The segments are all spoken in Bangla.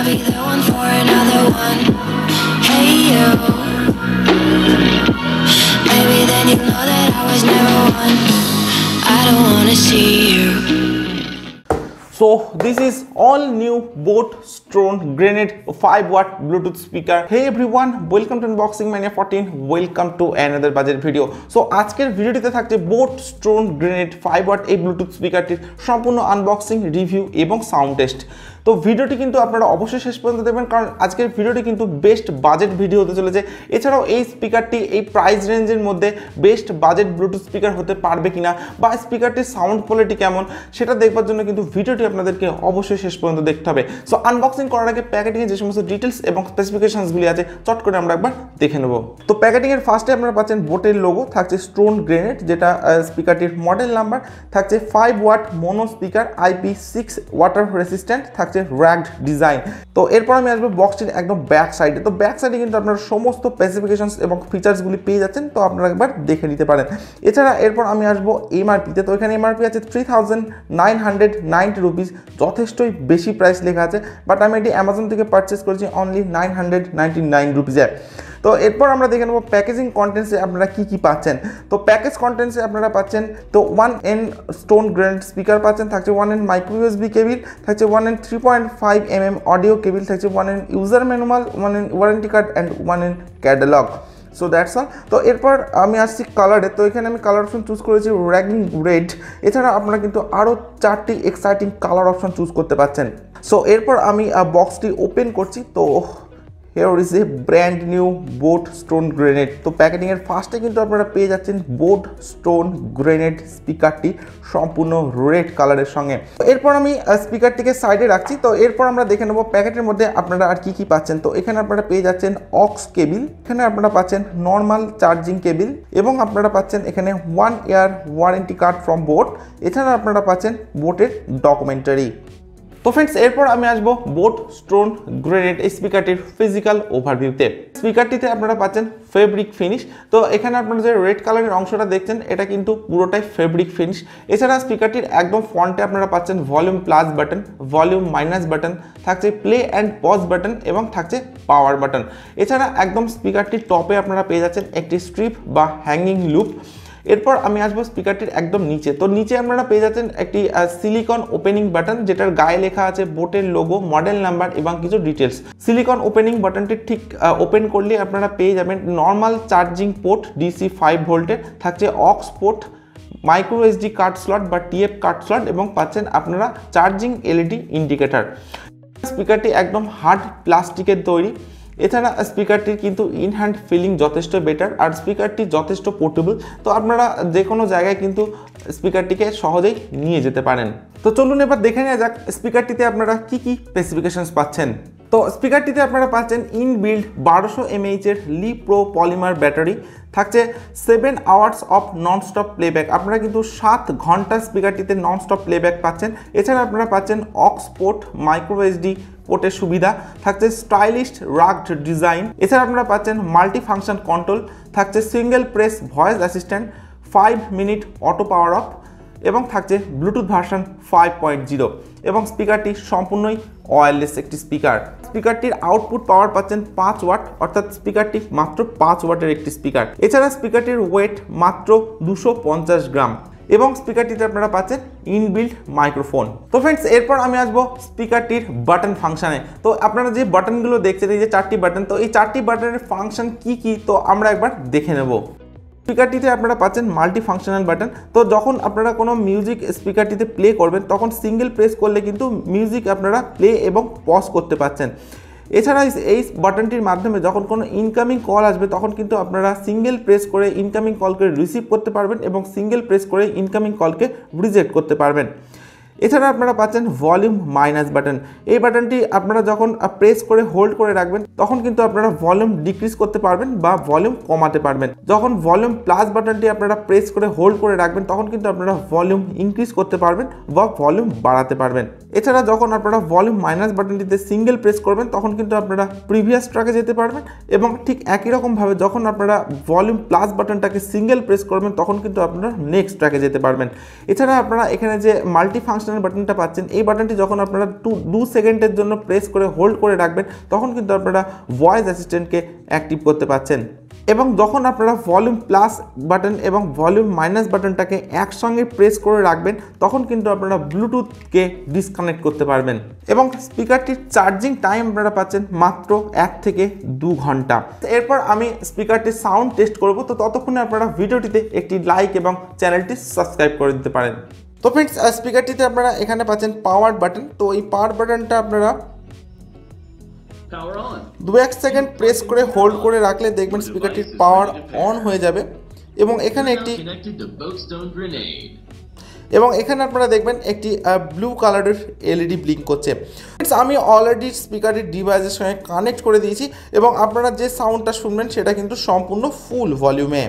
be the one for another one. Hey you, maybe then you know that I was never one. I don't wanna see you. So this is all new boAt Stone Grenade 5 watt Bluetooth speaker. Hey everyone, welcome to Unboxing Mania 14. Welcome to another budget video. So আজকের ভিডিওটিতে থাকছে boAt Stone Grenade 5 watt এই ব্লুটুথ স্পিকারটির সম্পূর্ণ আনবক্সিং, রিভিউ এবং সাউন্ড টেস্ট। তো ভিডিওটি কিন্তু আপনারা অবশ্যই শেষ পর্যন্ত দেখবেন, কারণ আজকের ভিডিওটি কিন্তু বেস্ট বাজেট ভিডিও হতে চলেছে। এছাড়াও এই স্পিকারটি এই প্রাইস রেঞ্জের মধ্যে বেস্ট বাজেট ব্লুটুথ স্পিকার হতে পারবে কিনা বা স্পিকারটির সাউন্ড কোয়ালিটি কেমন সেটা দেখবার জন্য কিন্তু ভিডিওটি আপনাদেরকে অবশ্যই শেষ পর্যন্ত দেখতে হবে। সো আনবক্সিং করার আগে প্যাকেটিংয়ে যে সমস্ত ডিটেলস এবং স্পেসিফিকেশনসগুলি আছে চট করে আমরা একবার দেখে নেব। তো প্যাকেটিংয়ের ফার্স্টে আপনারা পাচ্ছেন বোটের লোগো, থাকছে স্টোন গ্রেনেড যেটা স্পিকারটির মডেল নাম্বার, থাকছে 5 watt mono speaker IP6 water resistant, থাকছে র্যাগড ডিজাইন। তো এরপর আমি আসবো বক্সটির একদম ব্যাক সাইডে। তো ব্যাক সাইডে কিন্তু আপনারা সমস্ত স্পেসিফিকেশনস এবং ফিচার্সগুলি পেয়ে যাচ্ছেন, তো আপনারা একবার দেখে নিতে পারেন। এছাড়া এরপর আমি আসবো এমআরপিতে। তো এখানে এমআরপি আছে 3990 রুপিস, যথেষ্টই বেশি প্রাইস লেখা আছে, বাট আমি এটি অ্যামাজন থেকে পারচেস করেছি অনলি 999 রুপিসে। তো এরপর আমরা দেখে নেব প্যাকেজিং কন্টেন্টসে আপনারা কি পাচ্ছেন। তো প্যাকেজ কন্টেন্টসে আপনারা পাচ্ছেন তো 1N স্টোন গ্রেনেড স্পিকার পাচ্ছেন, থাকছে 1N মাইক্রো ইউএসবি কেবিল, থাকছে 1N 3.5 mm অডিও কেবিল, থাকছে 1N user manual, 1N warranty card and 1N catalogue. So that's all. তো এরপর আমি আসছি কালারে। তো এখানে আমি কালার অপশন চুজ করেছি র্যাগিং রেড। এছাড়া আপনারা কিন্তু আরও 4টি এক্সাইটিং কালার অপশন চুজ করতে পারছেন। সো এরপর আমি বক্সটি ওপেন করছি। তো here is a brand new boAt Stone Grenade। তো প্যাকেটিংয়ের ফার্স্টে কিন্তু আপনারা পেয়ে যাচ্ছেন boAt Stone Grenade স্পিকারটি সম্পূর্ণ রেড কালারের সঙ্গে। এরপর আমি স্পিকারটিকে সাইডে রাখছি। তো এরপর আমরা দেখে নেব প্যাকেটের মধ্যে আপনারা আর কি পাচ্ছেন। তো এখানে আপনারা পেয়ে যাচ্ছেন অক্স কেবিল, এখানে আপনারা পাচ্ছেন নর্মাল চার্জিং কেবিল, এবং আপনারা পাচ্ছেন এখানে 1 year warranty card from boAt। এছাড়া আপনারা পাচ্ছেন বোটের ডকুমেন্টারি। তো ফ্রেন্ডস, এরপর আমি আসবো boAt Stone Grenade এই স্পিকারটির ফিজিক্যাল ওভারভিউতে। স্পিকারটিতে আপনারা পাচ্ছেন ফেব্রিক ফিনিশ। তো এখানে আপনারা যে রেড কালারের অংশটা দেখছেন এটা কিন্তু পুরোটাই ফেব্রিক ফিনিশ। এছাড়া স্পিকারটির একদম ফ্রন্টে আপনারা পাচ্ছেন volume plus button, volume minus button, থাকছে প্লে অ্যান্ড পজ বাটন এবং থাকছে পাওয়ার বাটন। এছাড়া একদম স্পিকারটির টপে আপনারা পেয়ে যাচ্ছেন একটি স্ট্রিপ বা হ্যাঙ্গিং লুপ। এরপর আমি আসবো স্পিকারটির একদম নিচে। তো নিচে আপনারা পেয়ে যাচ্ছেন একটি সিলিকন ওপেনিং বাটন, যেটার গায়ে লেখা আছে বোটের লোগো, মডেল নাম্বার এবং কিছু ডিটেলস। সিলিকন ওপেনিং বাটনটি ঠিক ওপেন করলে আপনারা পেয়ে যাবেন নর্মাল চার্জিং পোর্ট DC 5 ভোল্টের, থাকছে aux port, micro SD card slot বা TF কার্ড স্লট, এবং পাচ্ছেন আপনারা চার্জিং LED ইন্ডিকেটর। স্পিকারটি একদম হার্ড প্লাস্টিকের তৈরি। এছাড়া স্পিকারটির কিন্তু ইন হ্যান্ড ফিলিং যথেষ্ট বেটার, আর স্পিকারটি যথেষ্ট পোর্টেবল। তো আপনারা যে কোনো জায়গায় কিন্তু স্পিকারটিকে সহজেই নিয়ে যেতে পারেন। তো চলুন এবার দেখে নেওয়া যাক স্পিকারটিতে আপনারা কি স্পেসিফিকেশনস পাচ্ছেন। তো স্পিকারটিতে আপনারা পাচ্ছেন ইনবিল্ড 1200 mAh এর লি প্রো পলিমার ব্যাটারি, থাকছে 7 আওয়ার্স অফ ননস্টপ প্লেব্যাক। আপনারা কিন্তু 7 ঘন্টা স্পিকারটিতে ননস্টপ প্লেব্যাক পাচ্ছেন। এছাড়া আপনারা পাচ্ছেন অক্স পোর্ট, মাইক্রো এসডি পোর্টের সুবিধা, থাকছে স্টাইলিশ রাগড ডিজাইন। এছাড়া আপনারা পাচ্ছেন মাল্টি ফাংশন কন্ট্রোল, থাকছে single press voice assistant, 5 minute auto power of, এবং থাকছে ব্লুটুথ ভার্সন 5.0। এবং স্পিকারটি সম্পূর্ণই ওয়্যারলেস একটি স্পিকার। স্পিকারটির আউটপুট পাওয়ার পাচ্ছেন 5 ওয়াট, অর্থাৎ স্পিকারটি মাত্র 5 ওয়াটের একটি স্পিকার। এছাড়া স্পিকারটির ওয়েট মাত্র 250 গ্রাম, এবং স্পিকারটিতে আপনারা পাচ্ছেন ইনবিল্ট মাইক্রোফোন। তো ফ্রেন্ডস, এরপর আমি আসবো স্পিকারটির বাটন ফাংশনে। তো আপনারা যে বাটনগুলো দেখছেন, এই যে 4টি বাটন, তো এই 4টি বাটনের ফাংশন কি তো আমরা একবার দেখে নেব। স্পিকারটিতে আপনারা পাচ্ছেন মাল্টি ফাংশনাল বাটন। তো যখন আপনারা কোনো মিউজিক স্পিকারটিতে প্লে করবেন তখন সিঙ্গেল প্রেস করলে কিন্তু মিউজিক আপনারা প্লে এবং পজ করতে পাচ্ছেন। এছাড়া এই বাটনটির মাধ্যমে যখন কোনো ইনকামিং কল আসবে তখন কিন্তু আপনারা সিঙ্গেল প্রেস করে ইনকামিং কলকে রিসিভ করতে পারবেন এবং সিঙ্গেল প্রেস করে ইনকামিং কলকে রিজেক্ট করতে পারবেন। এছাড়া আপনারা পাচ্ছেন ভলিউম মাইনাস বাটন। এই বাটনটি আপনারা যখন প্রেস করে হোল্ড করে রাখবেন তখন কিন্তু আপনারা ভলিউম ডিক্রিজ করতে পারবেন বা ভলিউম কমাতে পারবেন। যখন ভলিউম প্লাস বাটনটি আপনারা প্রেস করে হোল্ড করে রাখবেন তখন কিন্তু আপনারা ভলিউম ইনক্রিজ করতে পারবেন বা ভলিউম বাড়াতে পারবেন। এছাড়া যখন আপনারা ভলিউম মাইনাস বাটনটিতে সিঙ্গেল প্রেস করবেন তখন কিন্তু আপনারা প্রিভিয়াস ট্র্যাকে যেতে পারবেন, এবং ঠিক একই রকমভাবে যখন আপনারা ভলিউম প্লাস বাটনটাকে সিঙ্গেল প্রেস করবেন তখন কিন্তু আপনারা নেক্সট ট্র্যাকে যেতে পারবেন। এছাড়া আপনারা এখানে যে মাল্টি ফাংশন মাঝখানের বাটনটা পাচ্ছেন, এই বাটনটি যখন আপনারা 2 সেকেন্ডের জন্য প্রেস করে হোল্ড করে রাখবেন তখন কিন্তু আপনারা ভয়েস অ্যাসিস্ট্যান্টকে অ্যাক্টিভ করতে পারছেন। এবং যখন আপনারা ভলিউম প্লাস বাটন এবং ভলিউম মাইনাস বাটনটাকে একসঙ্গে প্রেস করে রাখবেন তখন কিন্তু আপনারা ব্লুটুথকে ডিসকানেক্ট করতে পারবেন। এবং স্পিকারটির চার্জিং টাইম আপনারা পাচ্ছেন মাত্র 1 থেকে 2 ঘন্টা। এরপর আমি স্পিকারটির সাউন্ড টেস্ট করব, তো ততক্ষণে আপনারা ভিডিওটিতে একটি লাইক এবং চ্যানেলটি সাবস্ক্রাইব করে দিতে পারেন। তো ফ্রেন্ডস, স্পিকারটিতে আপনারা এখানে পাচ্ছেন পাওয়ার বাটন। তো এই পাওয়ার বাটনটা আপনারা 2-1 সেকেন্ড প্রেস করে হোল্ড করে রাখলে দেখবেন স্পিকারটির পাওয়ার অন হয়ে যাবে। এবং এখানে আপনারা দেখবেন একটি ব্লু কালারের এলইডি ব্লিঙ্ক করছে। আমি অলরেডি স্পিকারটির ডিভাইসের সঙ্গে কানেক্ট করে দিয়েছি এবং আপনারা যে সাউন্ডটা শুনবেন সেটা কিন্তু সম্পূর্ণ ফুল ভলিউমে।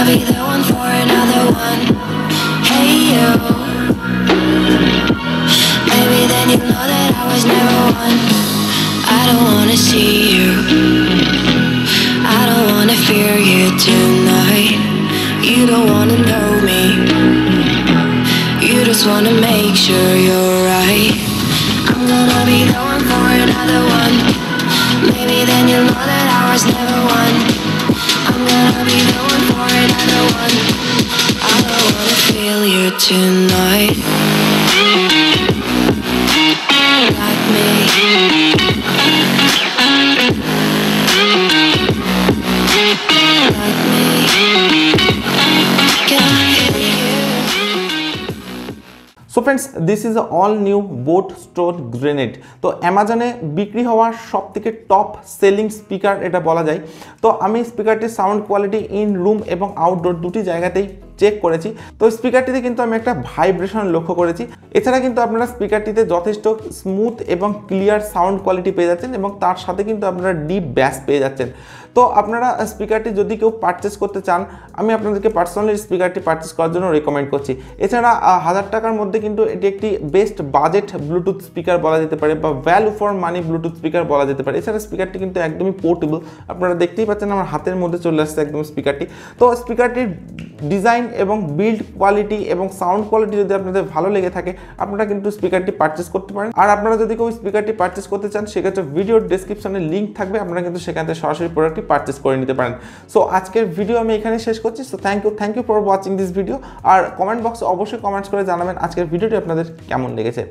Be the one for another one. Hey you, maybe then you know that I was never one. I don't wanna see you, I don't wanna fear you tonight. You don't wanna know me, you just wanna make sure you're right. I'm gonna be the one for another one. Maybe then you know that I was never one. I'm gonna be the one for another one. I don't wanna feel you tonight. Like me. Like me. Can I hear you? So friends, this is all new boat stone grenade. তো অ্যামাজনে বিক্রি হওয়ার সব থেকে টপ সেলিং স্পিকার এটা বলা যায়। তো আমি স্পিকারটির সাউন্ড কোয়ালিটি ইন রুম এবং আউটডোর দুটি জায়গাতেই চেক করেছি। তো স্পিকারটিতে কিন্তু আমি একটা ভাইব্রেশন লক্ষ্য করেছি। এছাড়া কিন্তু আপনারা স্পিকারটিতে যথেষ্ট স্মুথ এবং ক্লিয়ার সাউন্ড কোয়ালিটি পেয়ে যাচ্ছেন এবং তার সাথে কিন্তু আপনারা ডিপ ব্যাস পেয়ে যাচ্ছেন। তো আপনারা স্পিকারটি যদি কেউ পারচেস করতে চান, আমি আপনাদেরকে পার্সোনালি স্পিকারটি পারচেস করার জন্য রেকমেন্ড করছি। এছাড়া 1000 টাকার মধ্যে কিন্তু এটি একটি বেস্ট বাজেট ব্লুটুথ স্পিকার বলা যেতে পারে বা value for money Bluetooth speaker বলা যেতে পারে। এছাড়া স্পিকারটি কিন্তু একদমই পোর্টেবল, আপনারা দেখতেই পাচ্ছেন আমার হাতের মধ্যে চলে আসছে একদম স্পিকারটি। তো স্পিকারটির ডিজাইন এবং বিল্ড কোয়ালিটি এবং সাউন্ড কোয়ালিটি যদি আপনাদের ভালো লেগে থাকে আপনারা কিন্তু স্পিকারটি পারচেস করতে পারেন। আর আপনারা যদি কেউ স্পিকারটি পারচেস করতে চান সেক্ষেত্রে ভিডিওর ডেসক্রিপশনে লিঙ্ক থাকবে, আপনারা কিন্তু সেখান থেকে সরাসরি প্রোডাক্টটি পারচেস করে নিতে পারেন। সো আজকের ভিডিও আমি এখানে শেষ করছি। So thank you for watching this video. আর কমেন্ট বক্সে অবশ্যই কমেন্টস করে জানাবেন আজকের ভিডিওটি আপনাদের কেমন লেগেছে।